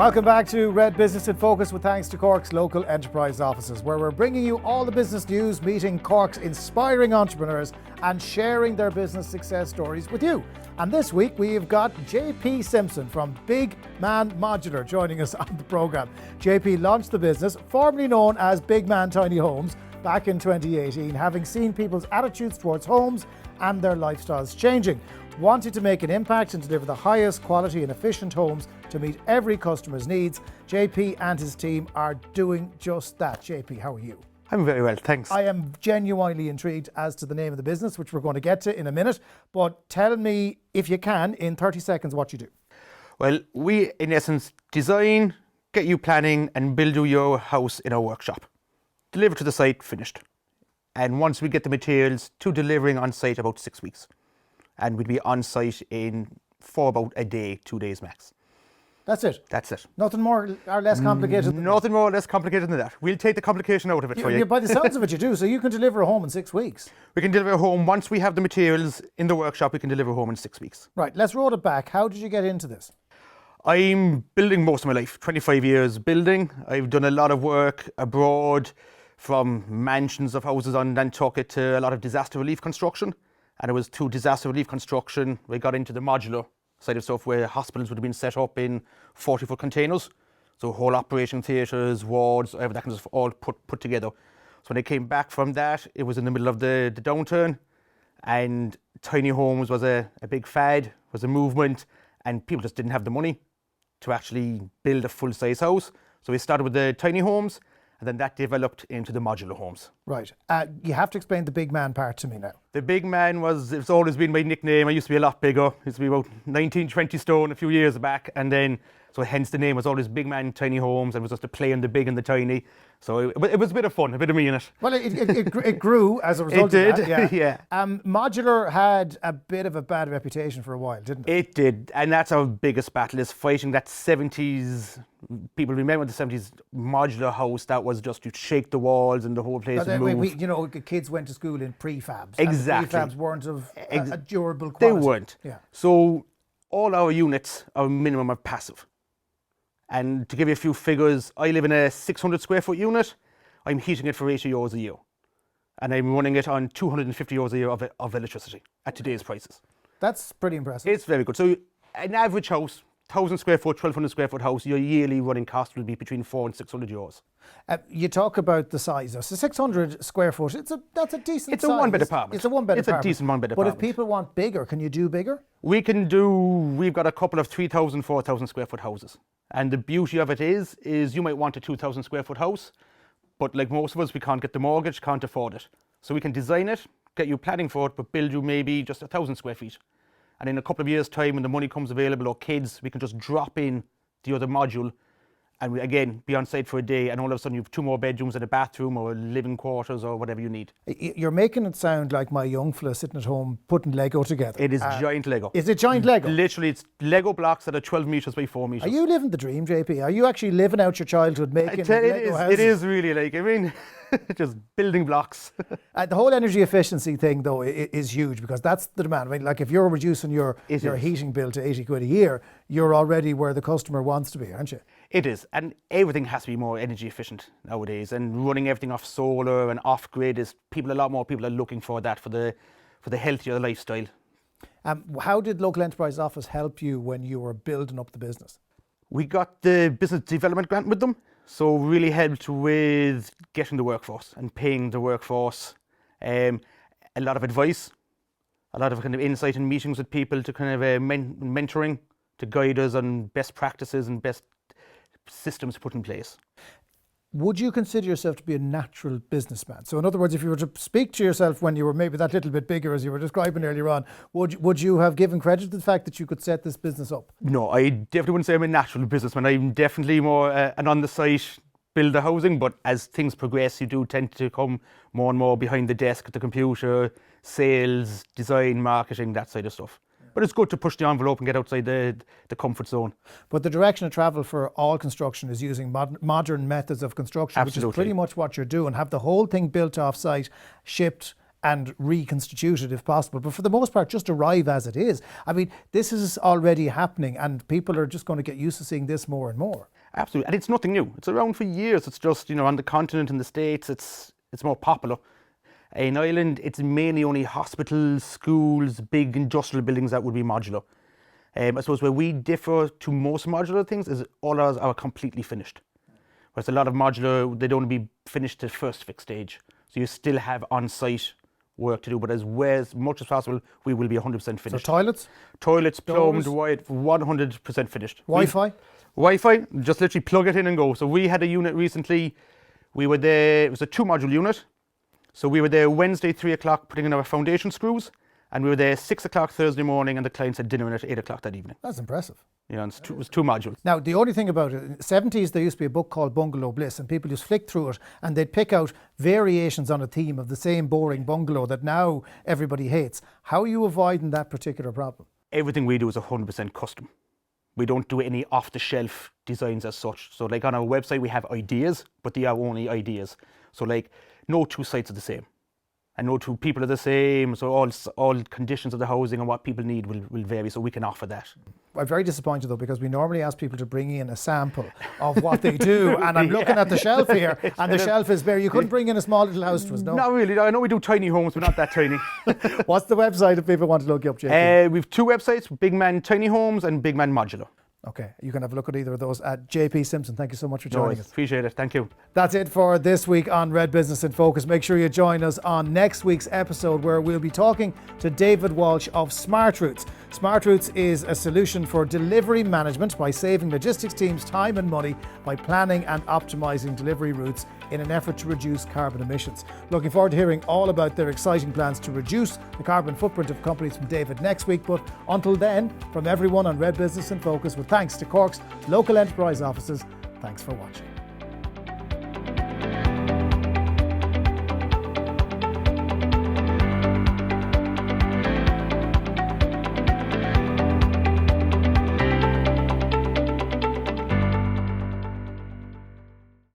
Welcome back to Red Business in Focus with thanks to Cork's local enterprise offices, where we're bringing you all the business news, meeting Cork's inspiring entrepreneurs and sharing their business success stories with you. And this week we've got JP Simpson from Big Man Modular joining us on the programme. JP launched the business, formerly known as Big Man Tiny Homes, back in 2018, having seen people's attitudes towards homes and their lifestyles changing. Wanting to make an impact and deliver the highest quality and efficient homes to meet every customer's needs, JP and his team are doing just that. JP, how are you? I'm very well, thanks. I am genuinely intrigued as to the name of the business, which we're going to get to in a minute, but tell me, if you can, in 30 seconds what you do. Well, we, in essence, design, get you planning and build you your house in our workshop. Deliver to the site, finished. And once we get the materials, to delivering on site about 6 weeks. And we'd be on site for about a day, 2 days max. That's it? That's it. Nothing more or less complicated than Nothing more or less complicated than that. We'll take the complication out of it for you. By the sounds of it, you do. So you can deliver a home in 6 weeks. We can deliver a home. Once we have the materials in the workshop, we can deliver a home in 6 weeks. Right, let's roll it back. How did you get into this? I'm building most of my life, 25 years building. I've done a lot of work abroad, from mansions of houses on Nantucket to a lot of disaster relief construction. And it was through disaster relief construction we got into the modular side of stuff, where hospitals would have been set up in 40-foot containers. So whole operation theatres, wards, everything that kind of stuff all put together. So when I came back from that, it was in the middle of the downturn, and tiny homes was a big fad, was a movement, and people just didn't have the money to actually build a full-size house. So we started with the tiny homes, and then that developed into the modular homes. Right. You have to explain the big man part to me now. The big man it's always been my nickname. I used to be a lot bigger. I used to be about 19, 20 stone a few years back. And then, so hence the name was always Big Man Tiny Homes, and it was just a play on the big and the tiny. So it was a bit of fun, a bit of me in it. Well, it grew as a result of that. It did, yeah. Modular had a bit of a bad reputation for a while, didn't it? It did, and that's our biggest battle, is fighting that 70s, people remember the 70s modular house that was just, you'd shake the walls and the whole place would move. Kids went to school in prefabs. Exactly. And the prefabs weren't of a durable quality. They weren't. Yeah. So all our units are minimum of passive. And to give you a few figures, I live in a 600 square foot unit. I'm heating it for €80 a year. And I'm running it on €250 a year of electricity at today's prices. That's pretty impressive. It's very good. So an average house, 1,000 square foot, 1,200 square foot house, your yearly running cost will be between €400 and €600. You talk about the size. So 600 square foot, that's a decent size. It's a one-bed apartment. It's a one-bed apartment. It's a decent one-bed apartment. But if people want bigger, can you do bigger? We've got a couple of 3,000, 4,000 square foot houses. And the beauty of it is you might want a 2,000 square foot house, but like most of us, we can't get the mortgage, can't afford it. So we can design it, get you planning for it, but build you maybe just 1,000 square feet. And in a couple of years' time, when the money comes available, or kids, we can just drop in the other module and again be on site for a day, and all of a sudden you have 2 more bedrooms and a bathroom or living quarters or whatever you need. You're making it sound like my young fella sitting at home putting Lego together. It is giant Lego. Is it giant Lego? Literally, it's Lego blocks that are 12 metres by 4 metres. Are you living the dream, JP? Are you actually living out your childhood making Lego houses? It is really like, I mean, just building blocks. The whole energy efficiency thing, though, is huge, because that's the demand. I mean, like, if you're reducing your heating bill to 80 quid a year, you're already where the customer wants to be, aren't you? It is, and everything has to be more energy efficient nowadays, and running everything off solar and off grid is a lot more people are looking for that for the healthier lifestyle. How did Local Enterprise Office help you when you were building up the business? We got the business development grant with them, so really helped with getting the workforce and paying the workforce. A lot of advice, a lot of kind of insight and meetings with people to kind of mentoring, to guide us on best practices and best systems put in place. Would you consider yourself to be a natural businessman? So in other words, if you were to speak to yourself when you were maybe that little bit bigger, as you were describing earlier on, would you have given credit to the fact that you could set this business up? No, I definitely wouldn't say I'm a natural businessman. I'm definitely more an on-the-site builder housing, but as things progress, you do tend to come more and more behind the desk at the computer, sales, design, marketing, that side of stuff. But it's good to push the envelope and get outside the comfort zone. But the direction of travel for all construction is using modern methods of construction, Absolutely. Which is pretty much what you're doing. Have the whole thing built off-site, shipped, and reconstitute it if possible. But for the most part, just arrive as it is. I mean, this is already happening and people are just going to get used to seeing this more and more. Absolutely, and it's nothing new. It's around for years. It's just, on the continent, in the States, it's more popular. In Ireland, it's mainly only hospitals, schools, big industrial buildings that would be modular. I suppose where we differ to most modular things is all ours are completely finished. Whereas a lot of modular, they don't be finished to first fix stage. So you still have on-site work to do, but as much as possible, we will be 100% finished. So toilets? Toilets, plumbed, wired, 100% finished. Wi-Fi? Wi-Fi, just literally plug it in and go. So we had a unit recently, we were there, it was a 2-module unit. So we were there Wednesday, 3 o'clock, putting in our foundation screws, and we were there 6 o'clock Thursday morning, and the client had dinner in at 8 o'clock that evening. That's impressive. And it was 2 modules. Now, the only thing about it, in the 70s, there used to be a book called Bungalow Bliss, and people just flick through it, and they'd pick out variations on a theme of the same boring bungalow that now everybody hates. How are you avoiding that particular problem? Everything we do is 100% custom. We don't do any off-the-shelf designs as such. So like on our website, we have ideas, but they are only ideas. So like no 2 sites are the same. And no 2 people are the same. So all conditions of the housing and what people need will vary. So we can offer that. I'm very disappointed though, because we normally ask people to bring in a sample of what they do. And I'm looking at the shelf here, and the shelf is bare. You couldn't bring in a small little house to us, no? Not really. I know we do tiny homes, but not that tiny. What's the website if people want to look you up, JP? We've 2 websites, Big Man Tiny Homes and Big Man Modular. Okay, you can have a look at either of those at JP Simpson. Thank you so much for joining us. Appreciate it. Thank you. That's it for this week on Red Business in Focus. Make sure you join us on next week's episode, where we'll be talking to David Walsh of Smart Routes. Smart Routes is a solution for delivery management by saving logistics teams time and money by planning and optimizing delivery routes in an effort to reduce carbon emissions. Looking forward to hearing all about their exciting plans to reduce the carbon footprint of companies from David next week. But until then, from everyone on Red Business in Focus, with thanks to Cork's local enterprise offices, thanks for watching.